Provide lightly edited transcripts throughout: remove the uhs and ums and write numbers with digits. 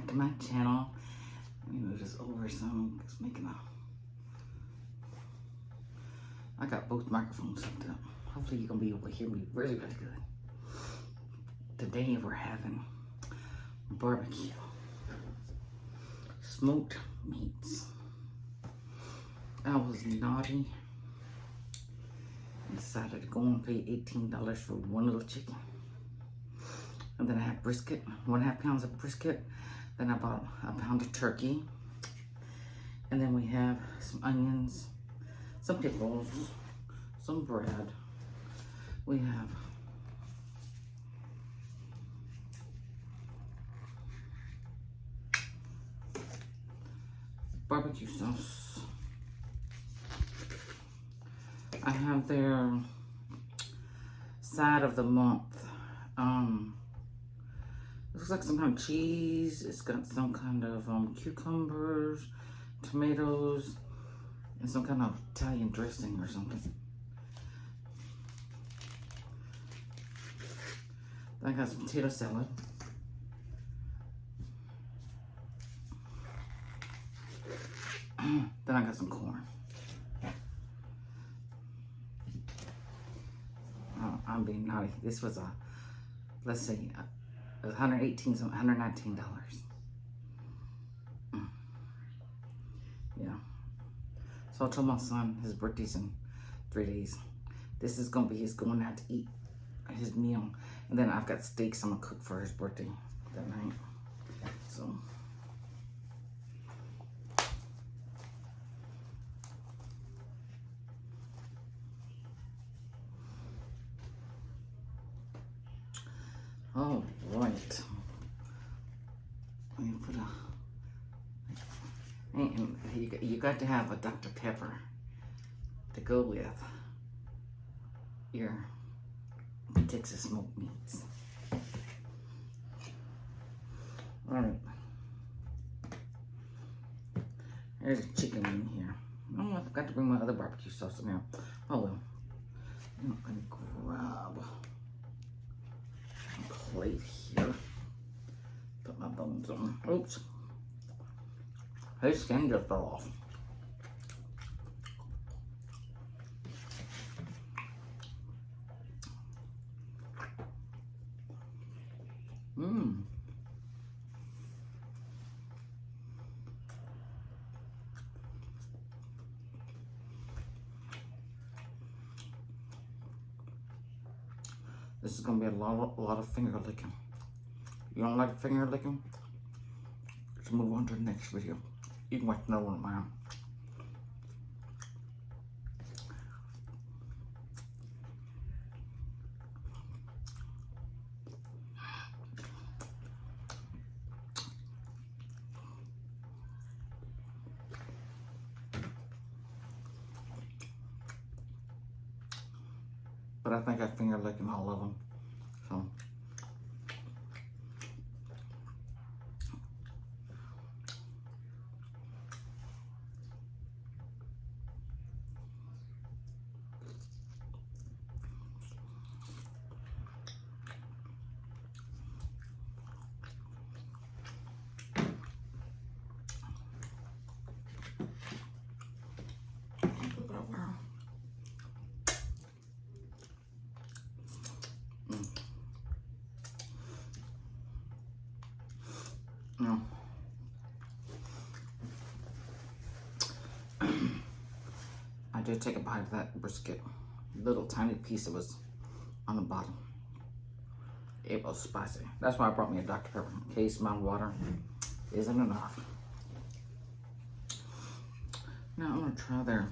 back to my channel. Just over some, just making a. I got both microphones hooked up. Hopefully you're gonna be able to hear me really, really good. Today we're having barbecue, smoked meats. I was naughty and decided to go and pay $18 for one little chicken. And then I have brisket, 1.5 pounds of brisket. Then I bought a pound of turkey. And then we have some onions, some pickles, some bread. We have barbecue sauce. I have their side of the month. It looks like some kind of cheese. It's got some kind of cucumbers, tomatoes, and some kind of Italian dressing or something. Then I got some potato salad. Then I got some corn. Oh, I'm being naughty. This was a, let's see, it was $119. Yeah. So I told my son his birthday's in 3 days. This is gonna be his going out to eat his meal, and then I've got steaks I'm gonna cook for his birthday that night. So. Oh, right. Let me put a. And you got to have a Dr. Pepper to go with your Texas smoked meats. All right. There's a chicken in here. Oh, I forgot to bring my other barbecue sauce in there. Oh well. I'm gonna grab plate here. Put my bones on. Oops. His skin just fell off. Mmm. This is gonna be a lot of finger licking. You don't like finger licking? Let's move on to the next video. You can watch another one of mine. But I think I finger licking all of them. So. No. I did take a bite of that brisket. Little tiny piece that was on the bottom. It was spicy. That's why I brought me a Dr. Pepper, in case my water isn't enough. Now I'm gonna try their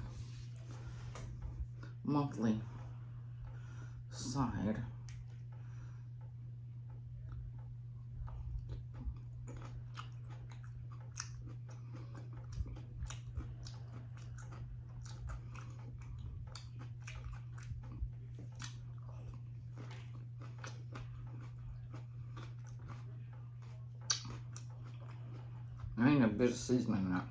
monthly side. There ain't a bit of seasoning in that.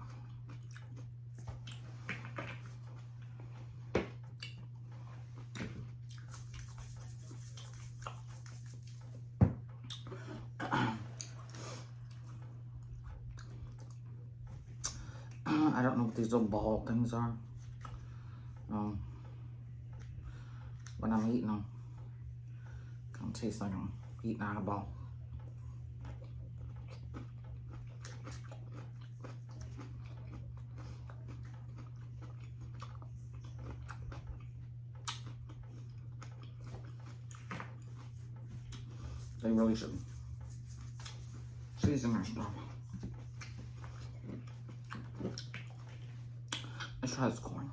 I don't know what these little ball things are. When I'm eating them, it kind of tastes like I'm eating out of a ball. They really should season their stuff. Let's try this corn.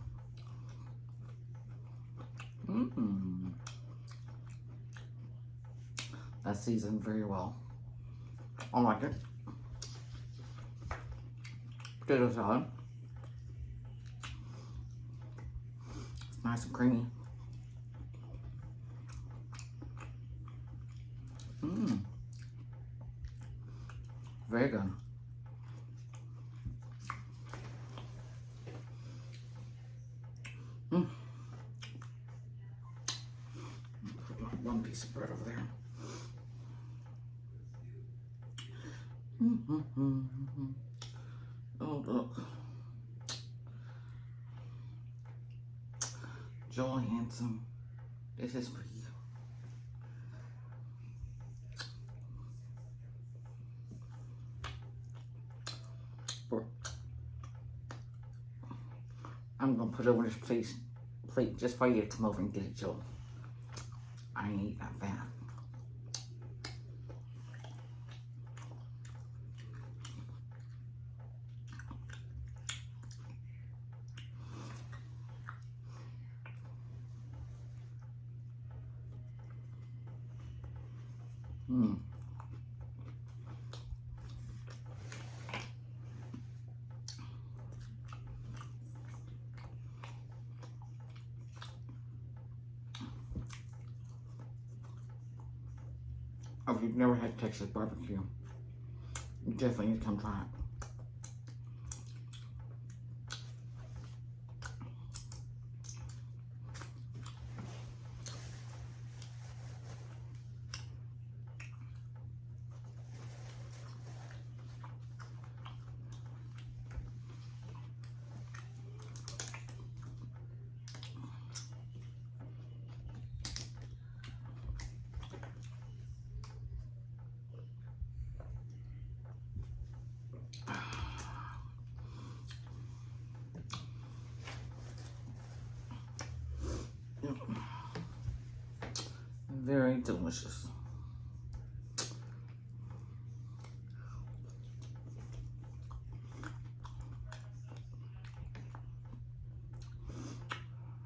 That's seasoned very well. I like it. Potato salad. It's nice and creamy. Very good. Put one piece of bread over there. Oh, look. Joel Handsome, this is for you. I'm gonna put it over this plate just for you to come over and get it, Joel. I ain't eating that fast. If you've never had Texas barbecue, you definitely need to come try it. Very delicious.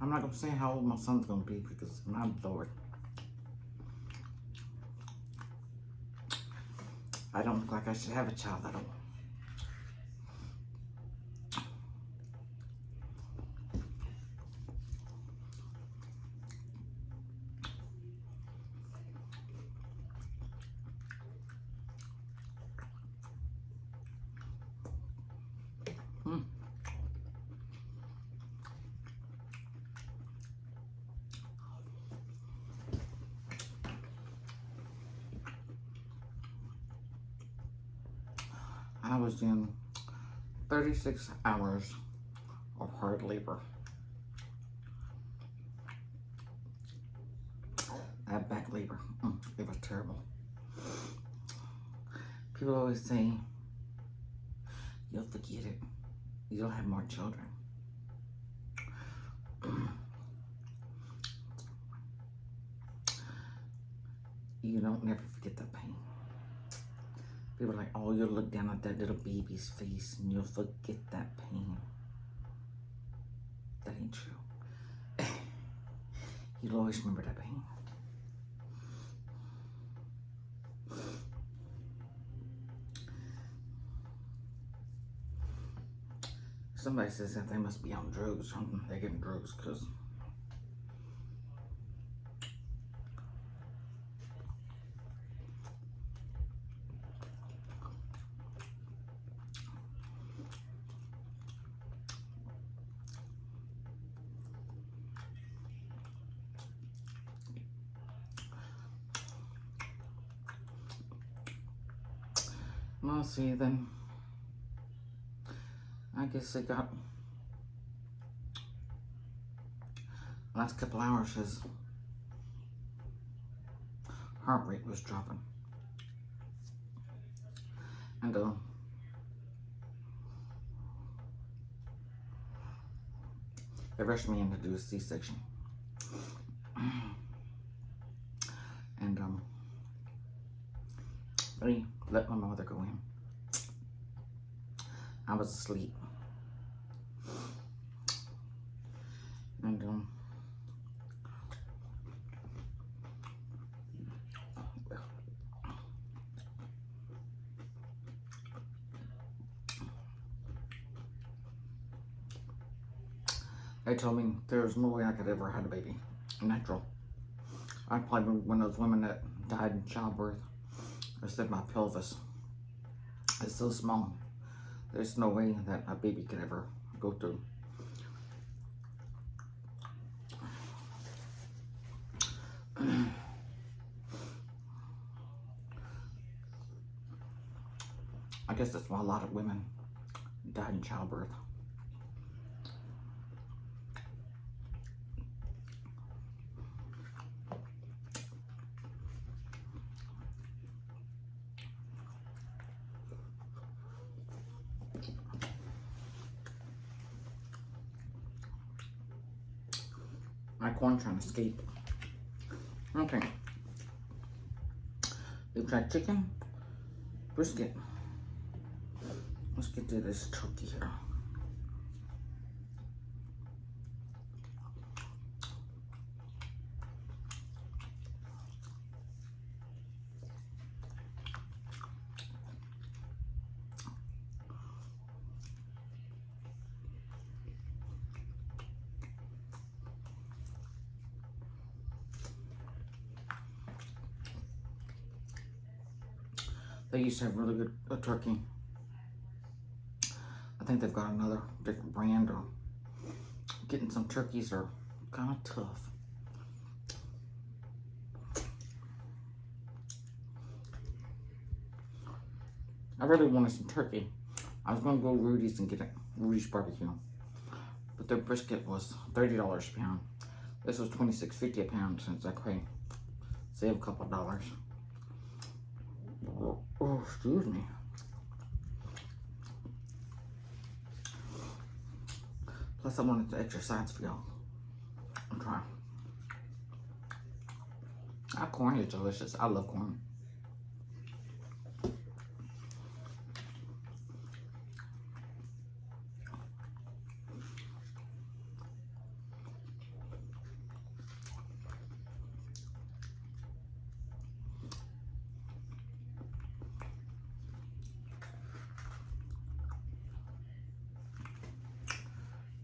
I'm not gonna say how old my son's gonna be because I'm bored. I don't look like I should have a child at all. I was in 36 hours of hard labor. That back labor, it was terrible. People always say, you'll forget it. You'll have more children. You don't never forget the pain. People are like, oh, you'll look down at that little baby's face and you'll forget that pain. That ain't true. You'll always remember that pain. Somebody says that they must be on drugs or something. They're getting drugs because well, see then. I I guess it got last couple hours his heart rate was dropping. And they rushed me in to do a C-section. And they let my mother go in. I was asleep. And they told me there was no way I could ever have a baby, natural. I'd probably be one of those women that died in childbirth. They said my pelvis is so small. There's no way that a baby could ever go through. I guess that's why a lot of women died in childbirth. My corn trying to escape. Okay. We've tried chicken, brisket. Let's get to this turkey here. They used to have really good turkey. I think they've got another different brand, or getting some turkeys are kind of tough. I really wanted some turkey. I was going to go to Rudy's and get it, Rudy's barbecue. But their brisket was $30 a pound. This was $26.50 a pound, since I could save a couple of dollars. Oh, excuse me. Plus, I wanted to exercise for y'all. I'm trying. Our corn is delicious. I love corn.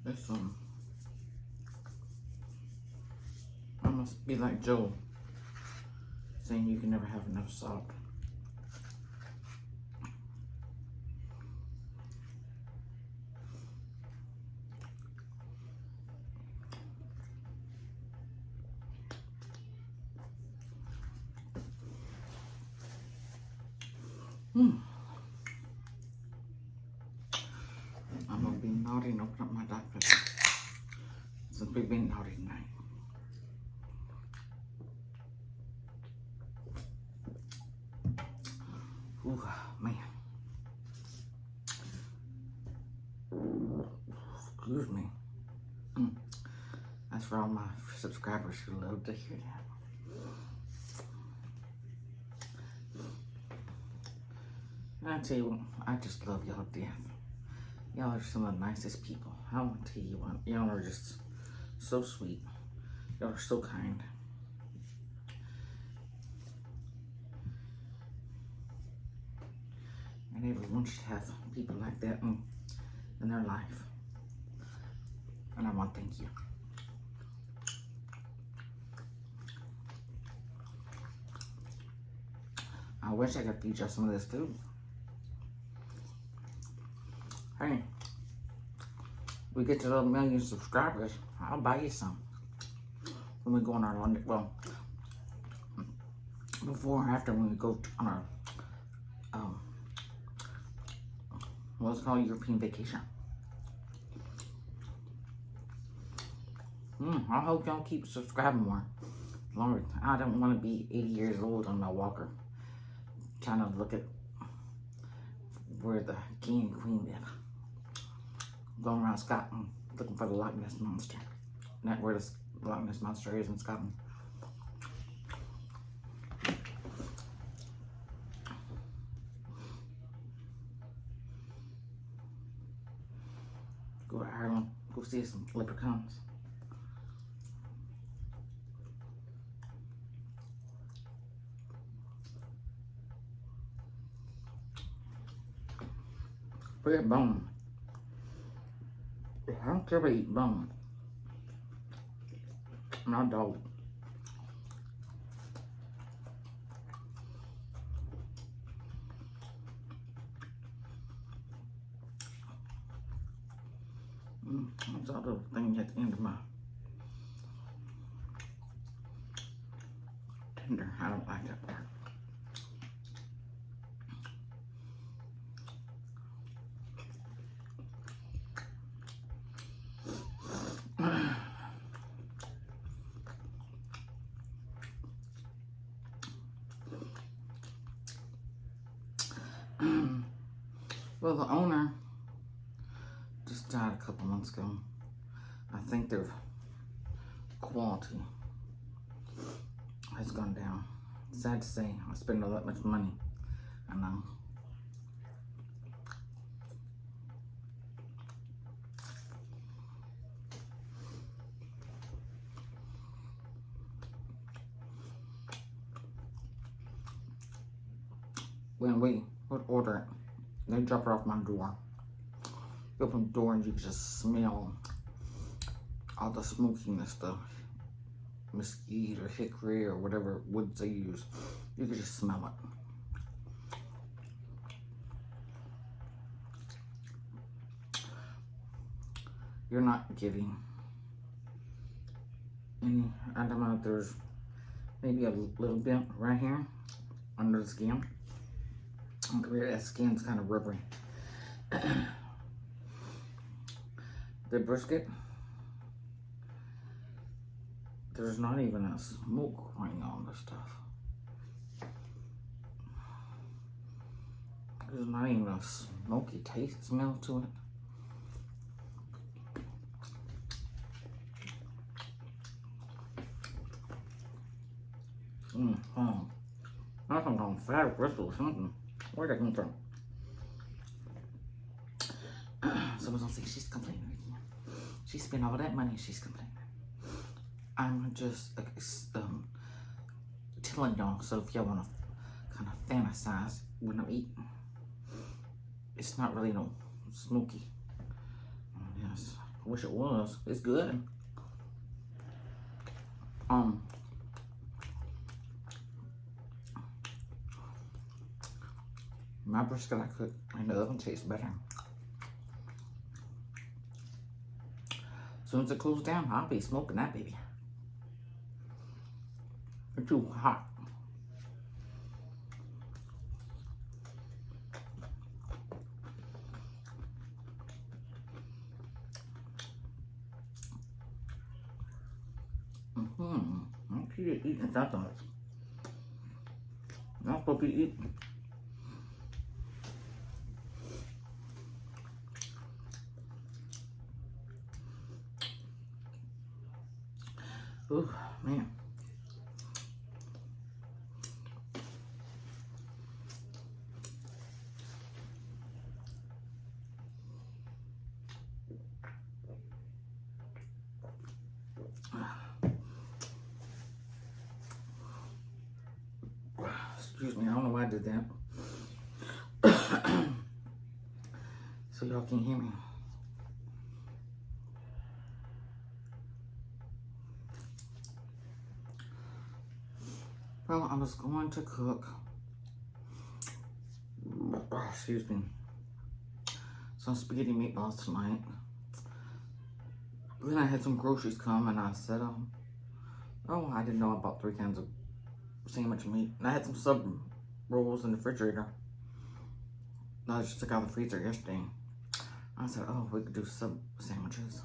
This one, I must be like Joe, saying you can never have enough salt. I'm gonna be naughty and open up my diaper since we've been naughty tonight. Ooh, man. Excuse me. That's for all my subscribers who love to hear that. And I tell you what, I just love y'all to death. Y'all are some of the nicest people. I want to tell you what, y'all are just so sweet. Y'all are so kind. And everyone should have people like that in their life. And I want to thank you. I wish I could feed y'all some of this too. Hey, we get to 1 million subscribers, I'll buy you some. When we go on our London, well, before or after, when we go on our, what's it called, European vacation. I hope y'all keep subscribing more. Lord, I don't want to be 80 years old on my walker trying to look at where the king and queen live. Going around Scotland looking for the Loch Ness Monster. Not where the Loch Ness Monster is in Scotland. Go to Ireland, go see some leprechauns. Red bone. I don't care about eating bone. I'm not a dog. That's all the thing at the end of my tender. I don't like that part. Well, the owner just died a couple months ago. I think their quality has gone down. Sad to say, I spend all that much money. I know. When we would order it, they drop it off my door. You open the door and you can just smell all the smokiness, the mesquite or hickory or whatever woods they use. You can just smell it. You're not getting any, I don't know if there's maybe a little bit right here under the skin. That skin's kind of rubbery. The brisket, there's not even a smoke ring on the stuff. There's not even a smoky taste, smell to it. That's some kind of fat bristle or something. Where'd that come from? Someone's gonna say she's complaining again. She spent all that money, she's complaining. I'm just telling y'all, so if y'all wanna kind of fantasize when I'm eating, it's not really no smoky. Yes, I wish it was. It's good. My brisket I cook in the oven tastes better. As soon as it cools down, I'll be smoking that baby. It's too hot. I'm eating something. I'm not supposed to be eating. Oh, man. Excuse me, I don't know why I did that. So y'all can hear me. Well, I was going to cook, excuse me, some spaghetti meatballs tonight. Then I had some groceries come and I said, oh, I didn't know I bought 3 cans of sandwich meat. And I had some sub rolls in the refrigerator. I just took out of the freezer yesterday. I said, oh, we could do sub sandwiches.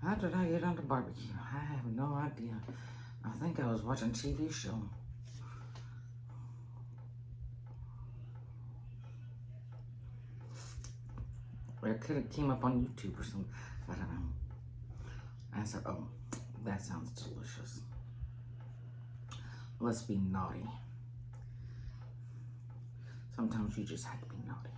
How did I get on the barbecue? I have no idea. I think I was watching a TV show. Or it could have came up on YouTube or something. I don't know. I said, oh, that sounds delicious. Let's be naughty. Sometimes you just have to be naughty.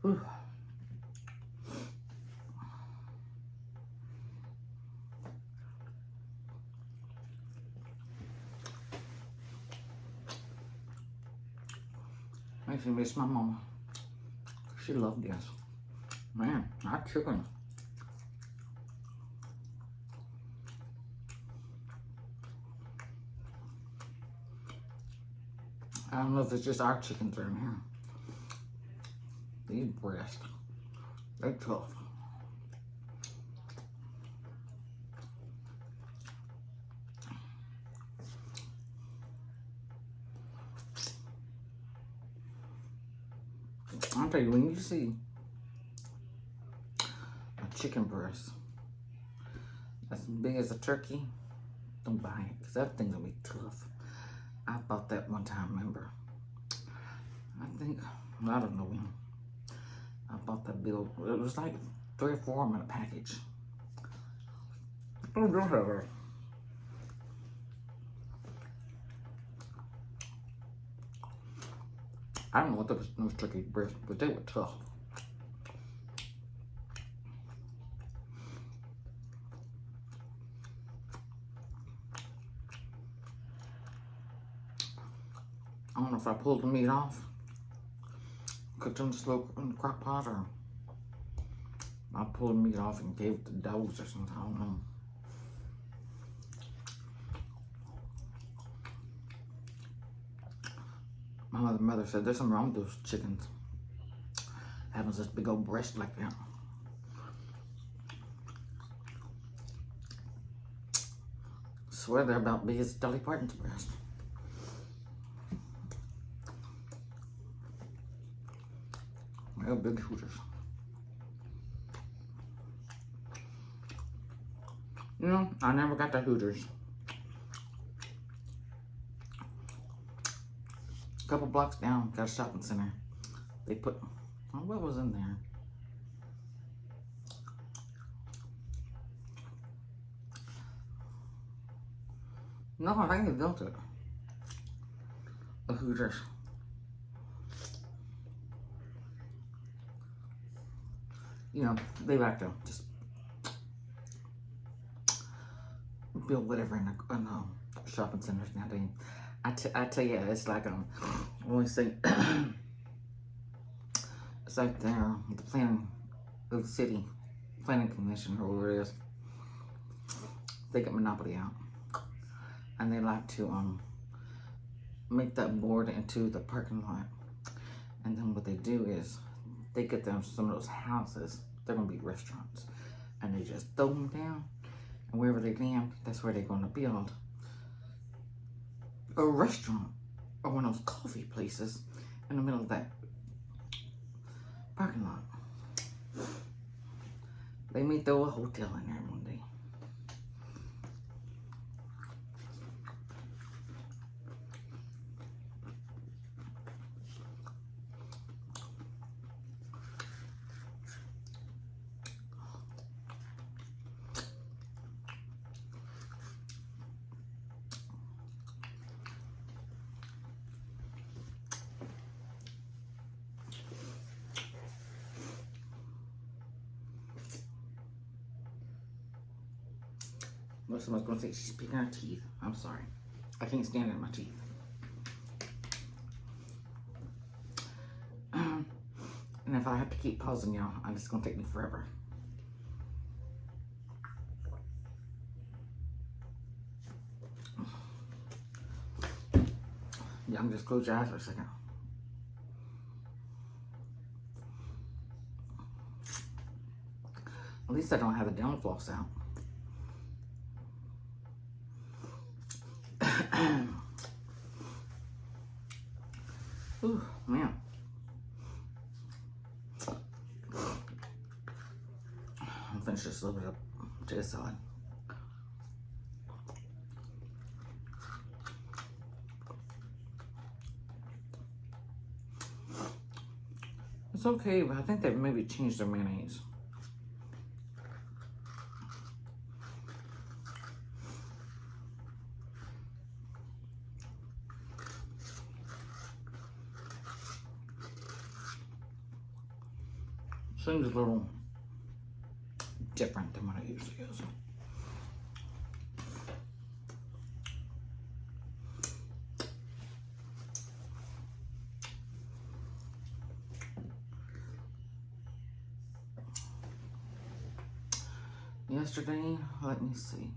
Whew. Makes me miss my mama. She loved this. Man, hot chicken. I don't know if it's just our chickens are in here. These breasts, they're tough. I'll tell you, when you see a chicken breast as big as a turkey, don't buy it, because that thing's gonna be tough. I bought that one time, remember? I think, I don't know when. I bought that bill. It was like 3 or 4 of them in a package. Oh, don't have her. I don't know what those turkey breasts, but they were tough. I don't know if I pulled the meat off, cooked in the slow in the crock pot, or I pulled the meat off and gave it to dogs or something. I don't know. My mother said there's something wrong with those chickens having such big old breast like that. I swear they're about big as Dolly Parton's breast. They're big hooters. You know, I never got the Hooters. A couple blocks down, got a shopping center. They put, oh, what was in there? No, I think they built it. A Hooters. You know, they like to just build whatever in the shopping centers nowadays. I tell you, it's like I always say, it's like the planning of the city, planning commission or whatever it is. They get monopoly out, and they like to make that board into the parking lot. And then what they do is they get them some of those houses. They're gonna be restaurants, and they just throw them down, and wherever they land, that's where they're gonna build a restaurant or one of those coffee places in the middle of that parking lot. They may throw a hotel in there one day. Well, someone's gonna say she's picking her teeth. I'm sorry. I can't stand it in my teeth. And if I have to keep pausing y'all, I'm just gonna take me forever. Y'all just close your eyes for a second. At least I don't have the dental floss out. Ooh, man. I'll finish this a little bit of potato salad. It's okay, but I think they've maybe changed their mayonnaise. Seems a little different than what I usually use. Yesterday, let me see.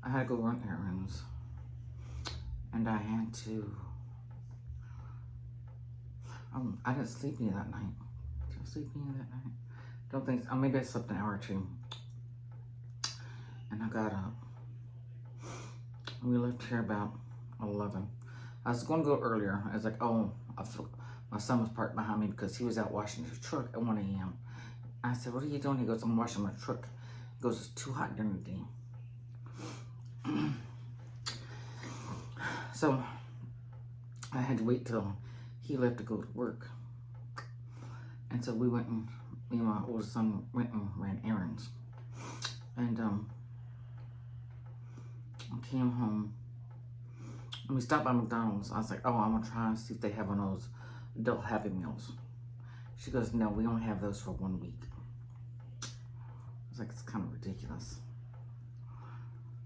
I had to go run errands, and I had to. I didn't sleep any that night. Did I sleep any that night? Don't think so. Maybe I slept an hour or two. And I got up. We left here about 11. I was going to go earlier. I was like, oh, my son was parked behind me because he was out washing his truck at 1 a.m. I said, what are you doing? He goes, I'm washing my truck. He goes, it's too hot during the day. So I had to wait till he left to go to work. And so we went and, me and my oldest son went and ran errands. And I came home and we stopped by McDonald's. I was like, oh, I'm gonna try and see if they have one of those adult Happy Meals. She goes, no, we only have those for 1 week. I was like, it's kind of ridiculous.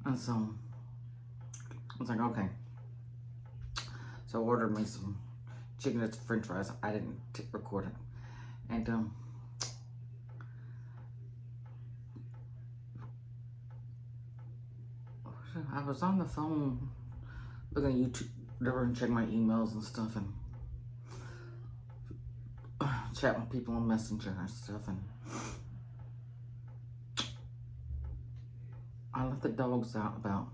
And so I was like, okay. So I ordered me some chicken and french fries. I didn't record it. And I was on the phone looking at YouTube and checking my emails and stuff, and chatting with people on Messenger and stuff, and I left the dogs out about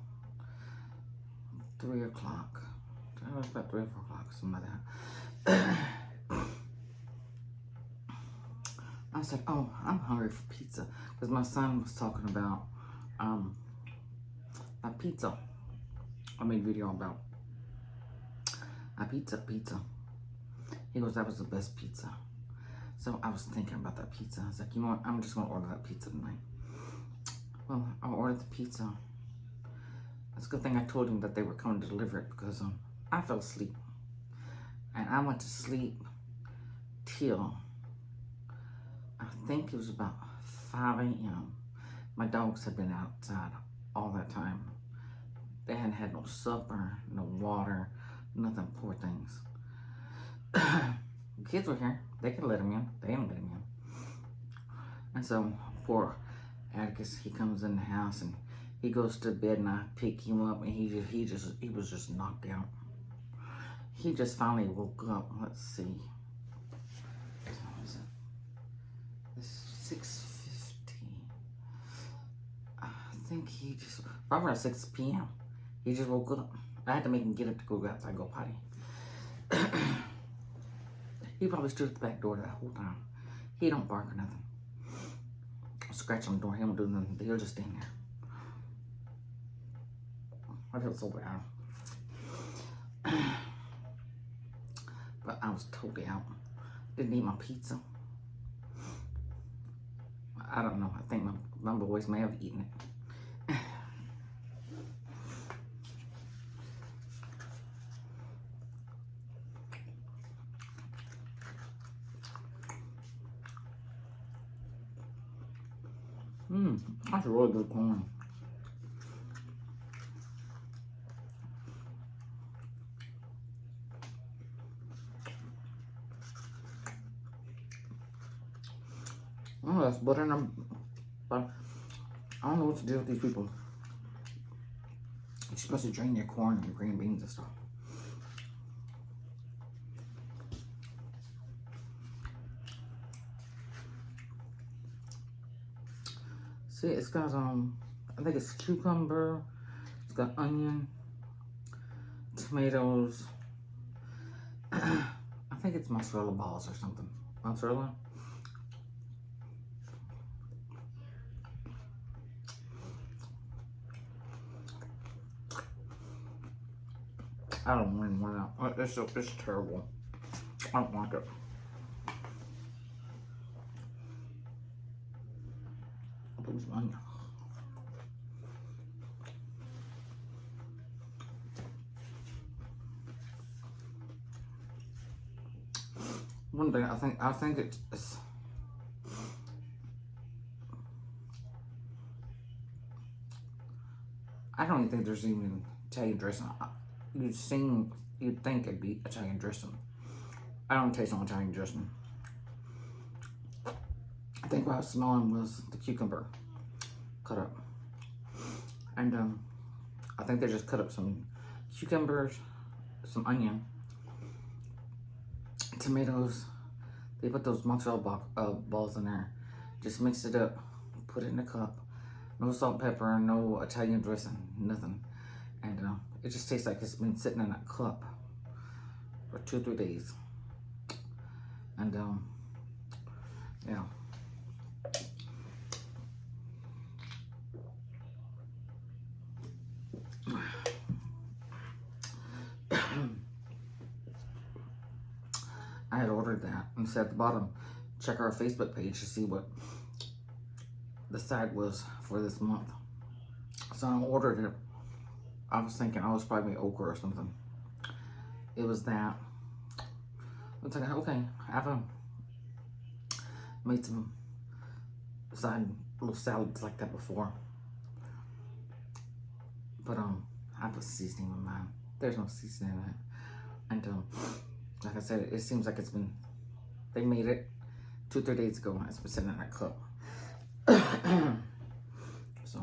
3 o'clock. I left about 3 or 4 o'clock, something like that. I said, oh, I'm hungry for pizza. Because my son was talking about a pizza. I made a video about a pizza. He goes, that was the best pizza. So I was thinking about that pizza. I was like, you know what? I'm just going to order that pizza tonight. Well, I ordered the pizza. It's a good thing I told him that they were coming to deliver it because I fell asleep. And I went to sleep till I think it was about 5 a.m. My dogs had been outside all that time. They hadn't had no supper, no water, nothing, poor things. The kids were here. They could let them in. They didn't let them in. And so poor Atticus, he comes in the house and he goes to bed and I pick him up and he was just knocked out. He just finally woke up. Let's see. What was it? It's 6:50. I think he just, probably around 6 p.m. He just woke up. I had to make him get up to go outside and go potty. He probably stood at the back door that whole time. He don't bark or nothing. Scratch on the door, he don't do nothing. He'll just stand there. I feel so bad. But I was totally out. Didn't eat my pizza. I don't know. I think my boys may have eaten it. That's really good corn. Oh, that's butter and but I don't know what to do with these people. You're supposed to drain your corn and your green beans and stuff. See, it's got I think it's cucumber. It's got onion, tomatoes. I think it's mozzarella balls or something. Mozzarella. I don't really want that. It's terrible. I don't like it. I'll put some onion. One thing I think it's I don't even think there's even Italian dressing. You'd think it'd be Italian dressing. I don't taste no Italian dressing. I think what I was smelling was the cucumber cut up. And I think they just cut up some cucumbers, some onion, tomatoes. They put those mozzarella balls in there. Just mix it up, put it in a cup. No salt, pepper, no Italian dressing, nothing. And it just tastes like it's been sitting in a cup for 2 or 3 days. And yeah. I had ordered that and said at the bottom, check our Facebook page to see what the side was for this month. So I ordered it. I was thinking I was probably okra or something. It was that. I was like, okay, I've made some side little salads like that before. But I put seasoning on mine. There's no seasoning in it. And like I said, it seems like it's been, they made it 2 or 3 days ago. It's been sitting in that cup. So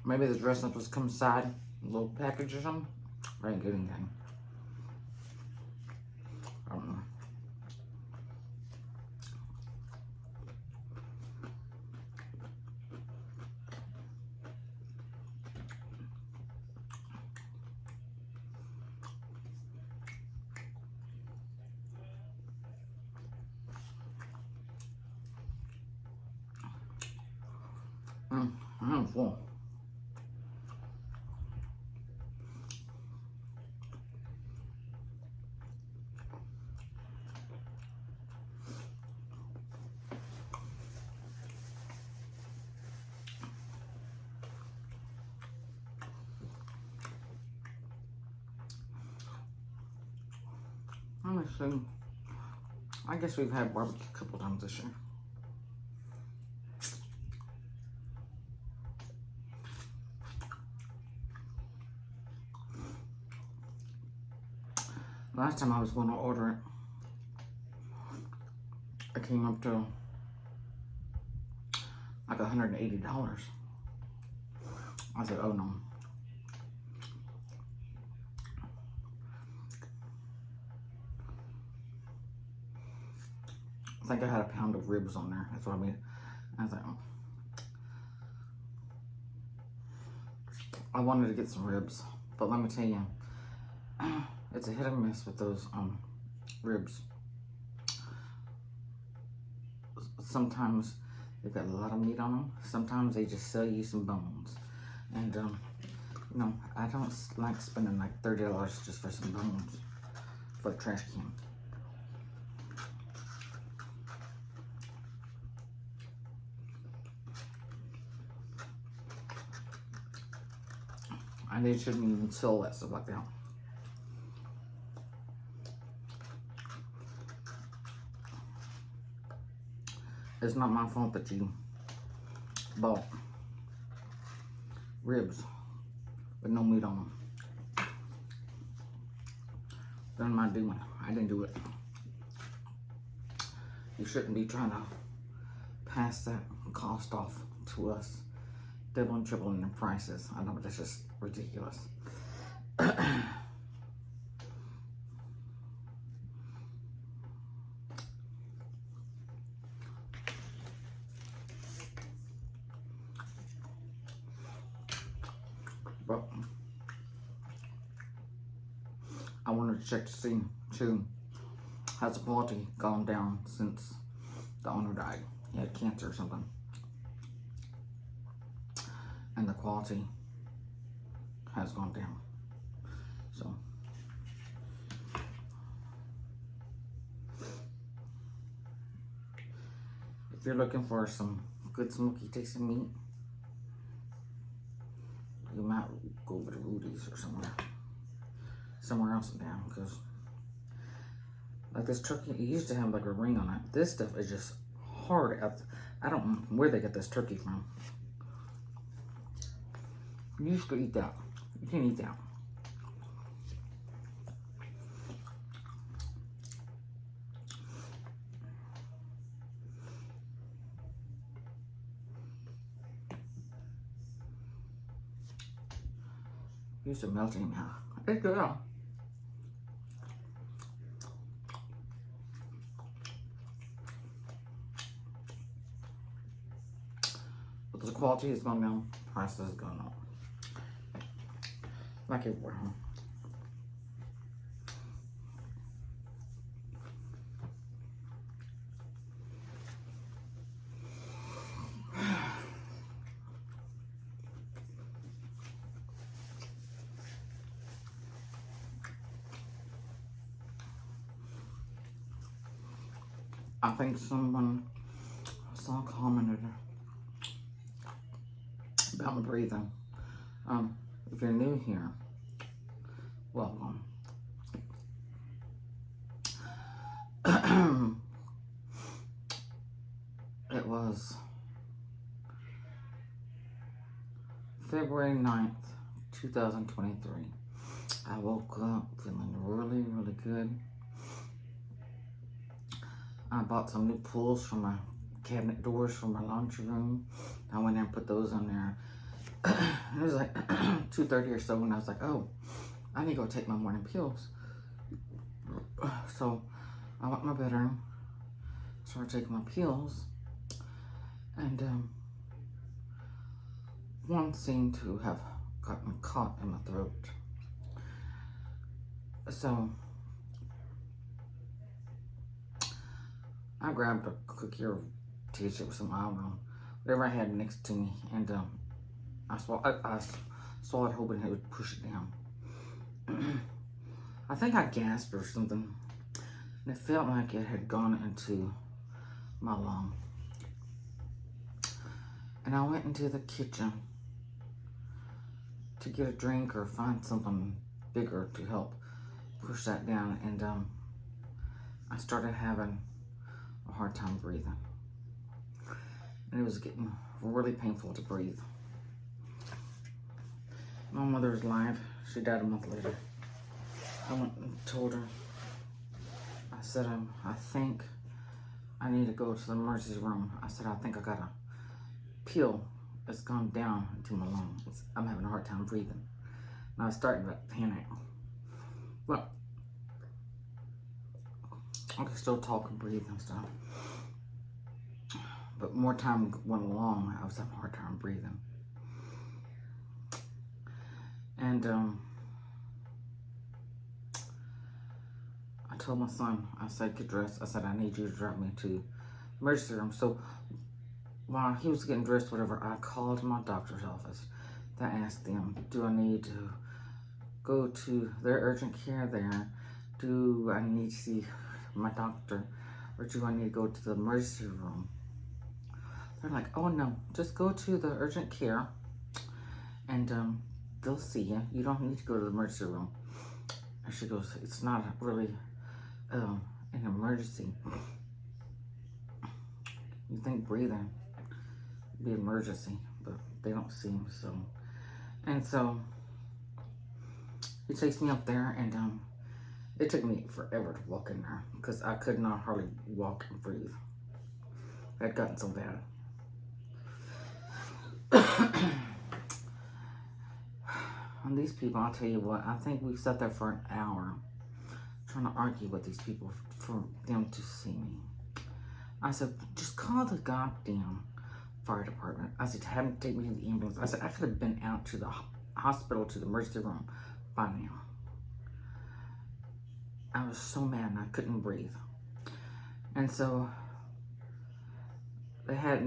maybe the dressing was come inside a little package or something. I didn't get anything. I don't know. I'm full. Honestly, I guess we've had barbecue a couple times this year. Last time I was going to order it, it came up to like $180. I said, oh no. I think I had a pound of ribs on there. That's what I mean. I was like, oh. I wanted to get some ribs, but let me tell you, it's a hit or miss with those ribs. Sometimes they've got a lot of meat on them. Sometimes they just sell you some bones. And you know, I don't like spending like $30 just for some bones for a trash can. And they shouldn't even sell that stuff like that. It's not my fault that you bought ribs with no meat on them. Done my doing. I didn't do it. You shouldn't be trying to pass that cost off to us, double and tripling the prices. I know, but that's just ridiculous. But I wanted to check to see too, has the quality gone down since the owner died? He had cancer or something, and the quality has gone down. So if you're looking for some good smoky tasting meat, you might go over to Rudy's or somewhere else in town, because like this turkey, it used to have like a ring on it. This stuff is just hard. I don't know where they get this turkey from. You used to eat that. You can't eat that. Used to melting now. It's good. But the quality is going down, prices is going up. Like everywhere, huh? I think someone saw commented about my breathing. If you're new here, welcome. It was February 9th, 2023. I woke up feeling really, really good. I bought some new pulls for my cabinet doors for my laundry room. I went in and put those on there. It was like 2:30 or so, and I was like, oh, I need to go take my morning pills. So I went in my bedroom, started taking my pills, and one seemed to have gotten caught in my throat. So I grabbed a cookie or t-shirt with some alcohol, whatever I had next to me, and I swallowed, hoping it would push it down. I think I gasped or something, and it felt like it had gone into my lung. And I went into the kitchen to get a drink or find something bigger to help push that down, and I started having a hard time breathing, and it was getting really painful to breathe. My mother's alive. She died a month later. I went and told her, I said, I think I need to go to the emergency room. I said, I think I got a pill that's gone down into my lung. I'm having a hard time breathing. And I was starting to panic. Well, I could still talk and breathe and stuff. But more time went along, I was having a hard time breathing. And I told my son, I said, get dressed. I said, I need you to drive me to the emergency room. So while he was getting dressed, whatever, I called my doctor's office to ask them, do I need to go to their urgent care there? Do I need to see my doctor? Or do I need to go to the emergency room? They're like, oh no, just go to the urgent care and they'll see you. You don't need to go to the emergency room. And she goes, it's not really an emergency. You think breathing would be an emergency, but they don't seem so. And so He takes me up there, and it took me forever to walk in there because I could not hardly walk and breathe. It had gotten so bad. And these people, I'll tell you what, I think we sat there for an hour trying to argue with these people for them to see me. I said, just call the goddamn fire department. I said, have them take me to the ambulance. I said, I could have been out to the hospital, to the emergency room by now. I was so mad and I couldn't breathe. And so they had,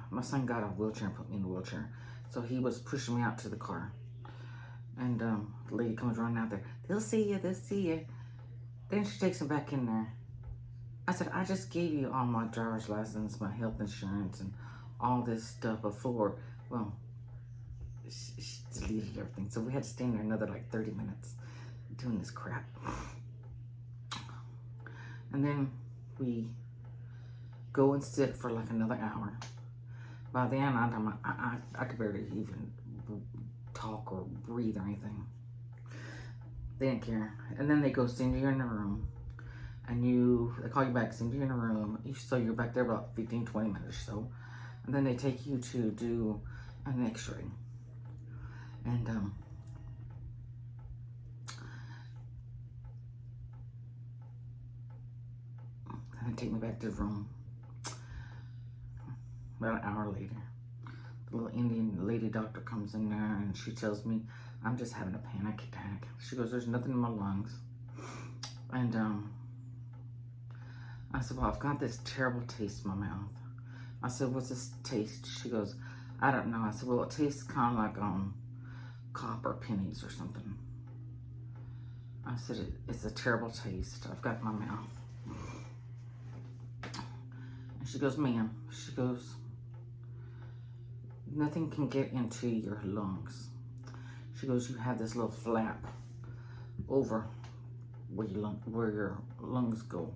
my son got a wheelchair and put me in a wheelchair. So he was pushing me out to the car. And the lady comes running out there. They'll see you, they'll see you. Then she takes him back in there. I said, I just gave you all my driver's license, my health insurance, and all this stuff before. Well, she deleted everything. So we had to stand there another like 30 minutes doing this crap. And then we go and sit for like another hour. By then, I could barely even talk or breathe or anything. They didn't care. And then they go send you in a room. And they call you back, send you in a room. So you're back there about 15, 20 minutes or so. And then they take you to do an x-ray. And they take me back to the room. About an hour later, the little Indian lady doctor comes in there and she tells me I'm just having a panic attack. She goes, there's nothing in my lungs. And I said, well, I've got this terrible taste in my mouth. I said, what's this taste? She goes, I don't know. I said, well, it tastes kind of like copper pennies or something. I said, it's a terrible taste I've got in my mouth. And she goes, ma'am, she goes, nothing can get into your lungs. She goes, you have this little flap over where your lungs go.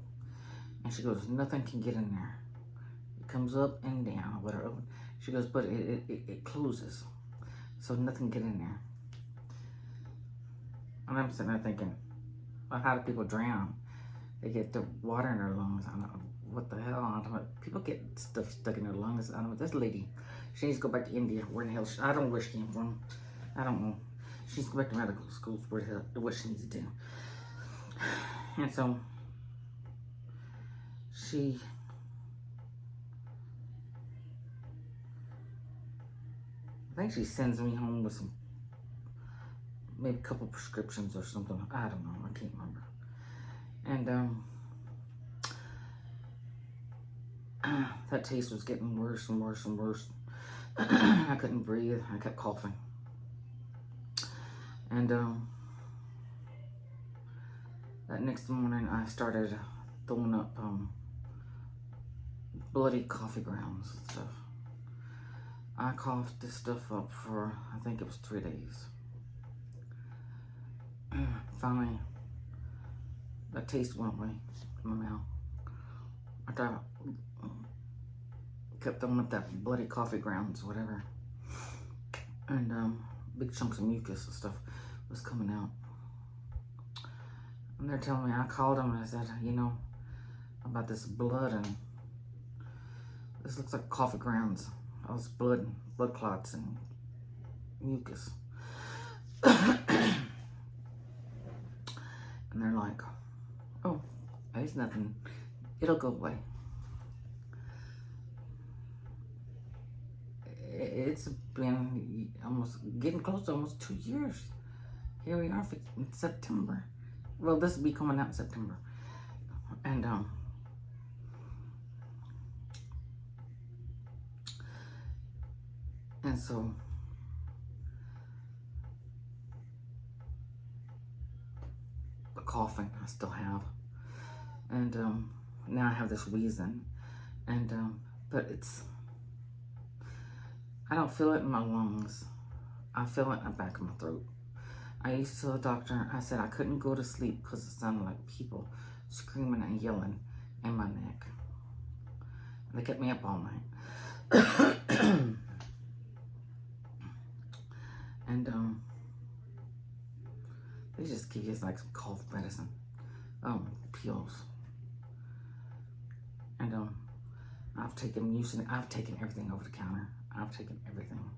And she goes, nothing can get in there. It comes up and down, whatever. She goes, but it closes. So nothing can get in there. And I'm sitting there thinking, well, how do people drown? They get the water in their lungs. I don't know what the hell. I don't know. People get stuff stuck in their lungs. I don't know. This lady, she needs to go back to India. Where the hell? I don't know where she came from. I don't know. She needs to go back to medical school. Where the hell? What she needs to do. And so I think she sends me home with some, maybe a couple prescriptions or something. I don't know. I can't remember. And that taste was getting worse and worse and worse. I couldn't breathe. I kept coughing. And that next morning, I started throwing up bloody coffee grounds and stuff. I coughed this stuff up for, I think it was 3 days. Finally, the taste went away in my mouth. I kept throwing up that bloody coffee grounds, whatever. And big chunks of mucus and stuff was coming out. And they're telling me, I called them and I said, you know, about this blood, and this looks like coffee grounds. All this blood clots and mucus. And they're like, oh, there's nothing. It'll go away. It's been almost getting close to almost 2 years. Here we are in September. Well, this will be coming out in September. And so the coughing I still have. And now I have this wheezing. And but I don't feel it in my lungs. I feel it in the back of my throat. I used to tell the doctor, I said I couldn't go to sleep because it sounded like people screaming and yelling in my neck. They kept me up all night. And They just give you like some cough medicine, pills. And I've taken everything over the counter. I've taken everything.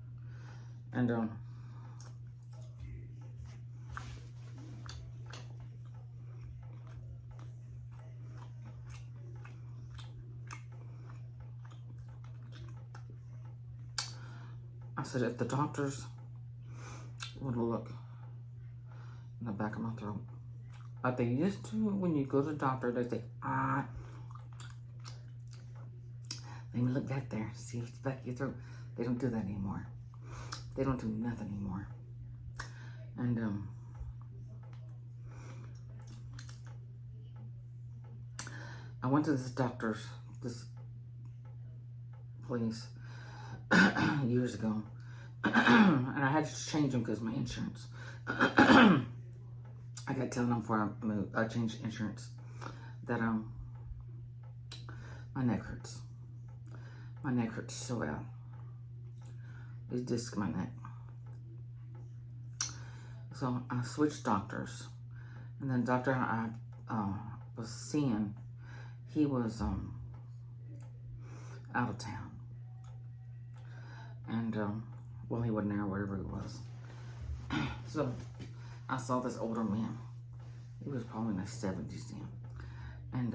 And I said, if the doctors would look in the back of my throat, like they used to when you go to the doctor, they say, let me look back there, see if it's back of your throat. They don't do that anymore. They don't do nothing anymore. And I went to this place years ago, and I had to change them because my insurance. I got telling them before I changed insurance that my neck hurts. My neck hurts so bad. It's disc in my neck. So I switched doctors, and then the doctor I was seeing, he was out of town, and well, he wasn't there, wherever he was. So I saw this older man. He was probably in his 70s then, and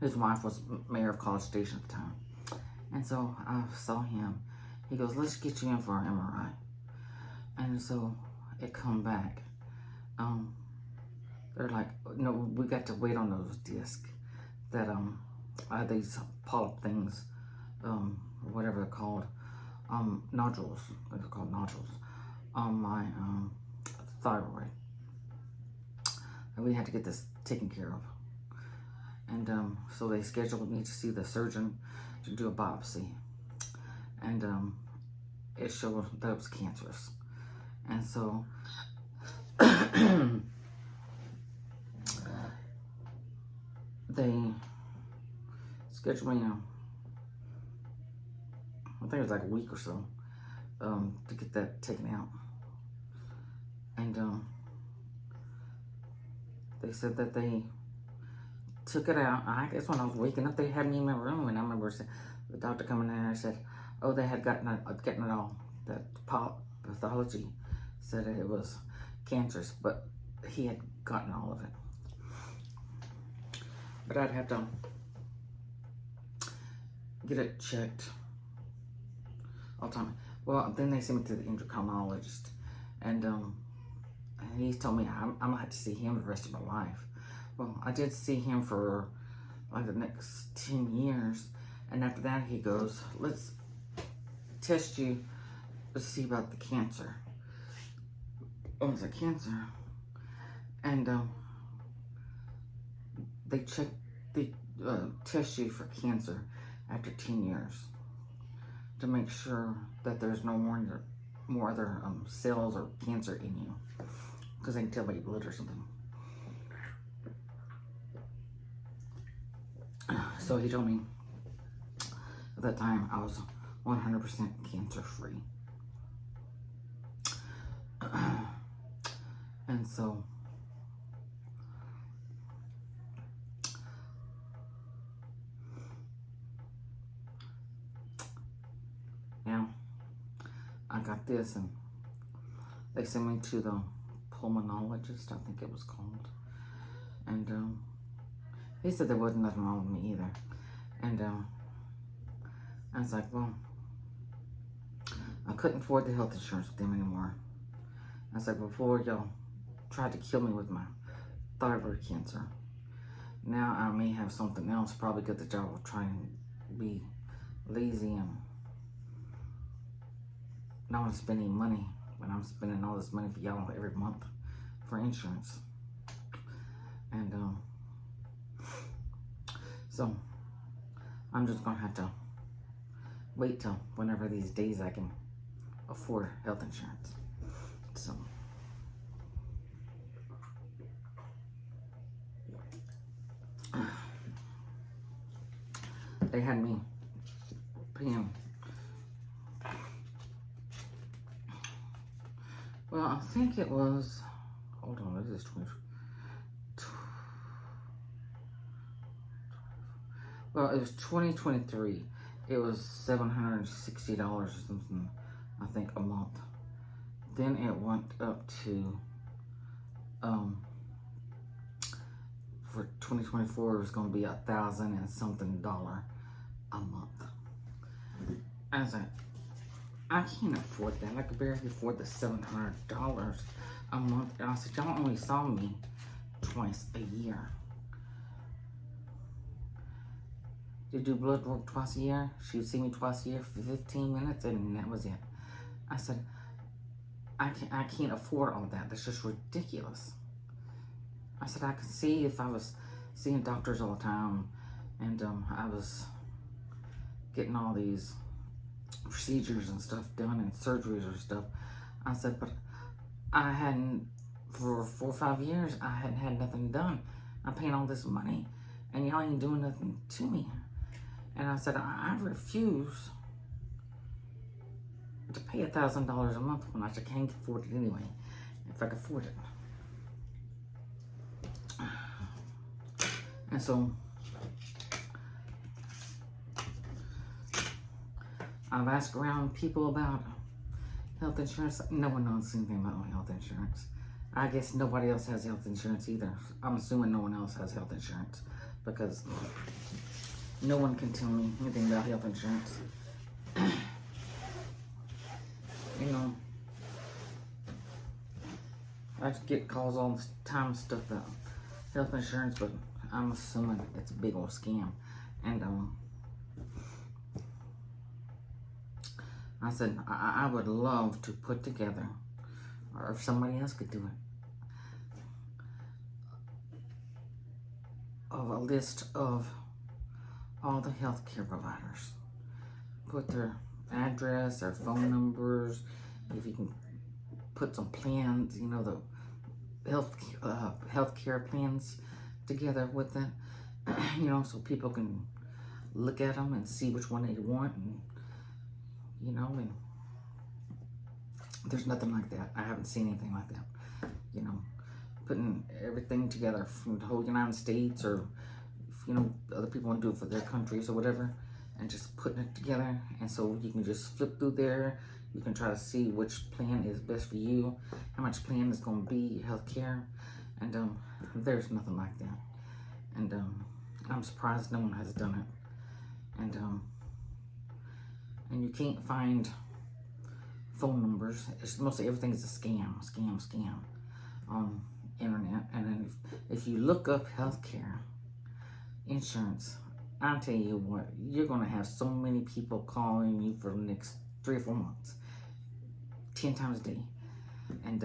his wife was mayor of College Station at the time. And so I saw him. He goes, let's get you in for an MRI. And so it come back. They're like, no, we got to wait on those discs that these polyp things, whatever they're called, nodules. They're called nodules on my thyroid. And we had to get this taken care of. And so they scheduled me to see the surgeon to do a biopsy. And it showed that it was cancerous. And so they scheduled me, I think it was like a week or so, to get that taken out. And they said that they took it out. I guess when I was waking up, they had me in my room, and I remember the doctor coming in and said, oh, they had getting it all. That pathology said that it was cancerous, but he had gotten all of it. But I'd have to get it checked all the time. Well, then they sent me to the endocrinologist, and he told me I'm gonna have to see him the rest of my life. Well, I did see him for like the next 10 years, and after that he goes, let's test you to see about the cancer. Oh, it's a cancer. And they test you for cancer after 10 years to make sure that there's no more other cells or cancer in you, because they can tell by your blood or something. So he told me at that time I was 100% cancer free. And so yeah, I got this, and they sent me to the pulmonologist, I think it was called. And he said there wasn't nothing wrong with me either. And I was like, well, I couldn't afford the health insurance with them anymore. I was like, before y'all tried to kill me with my thyroid cancer, now I may have something else, probably good that y'all will try and be lazy and not want to spend any money when I'm spending all this money for y'all every month for insurance. And so I'm just gonna have to wait till whenever these days I can afford health insurance. So they had me paying, well, I think it was hold on, this is 20. Well, it was 2023. It was $760 or something, I think, a month. Then it went up to, for 2024, it was going to be $1,000 and something a month. I was like, I can't afford that. I could barely afford the $700 a month. And I said, y'all only saw me twice a year. You do blood work twice a year. She would see me twice a year for 15 minutes, and that was it. I said, I can't afford all that. That's just ridiculous. I said, I could see if I was seeing doctors all the time, and I was getting all these procedures and stuff done, and surgeries or stuff. I said, but I hadn't, for 4 or 5 years, I hadn't had nothing done. I'm paying all this money, and y'all ain't doing nothing to me. And I said, I refuse to pay $1,000 a month when I can't afford it anyway, if I could afford it. And so, I've asked around people about health insurance. No one knows anything about health insurance. I guess nobody else has health insurance either. I'm assuming no one else has health insurance because no one can tell me anything about health insurance. You know, I get calls all the time stuff about health insurance, but I'm assuming it's a big old scam. And I said I would love to put together, or if somebody else could do it, of a list of all the healthcare providers. Put their address, their phone numbers, if you can put some plans, you know, the healthcare plans together with it, you know, so people can look at them and see which one they want, and you know, and there's nothing like that. I haven't seen anything like that, you know, putting everything together from the whole United States, or you know, other people want to do it for their countries or whatever, and just putting it together. And so you can just flip through there. You can try to see which plan is best for you, how much plan is going to be your health care. And there's nothing like that. And I'm surprised no one has done it. And you can't find phone numbers. It's mostly everything is a scam on internet. And then if you look up healthcare insurance, I'll tell you what, you're going to have so many people calling you for the next 3 or 4 months, 10 times a day. And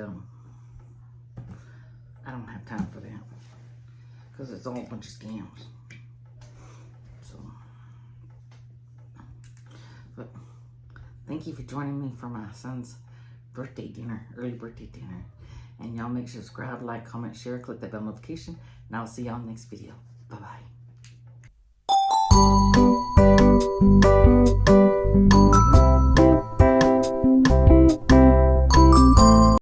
I don't have time for that, because it's all a bunch of scams. So, but thank you for joining me for my son's birthday dinner, early birthday dinner. And y'all make sure to subscribe, like, comment, share, click that bell notification, and I'll see y'all next video. Bye-bye.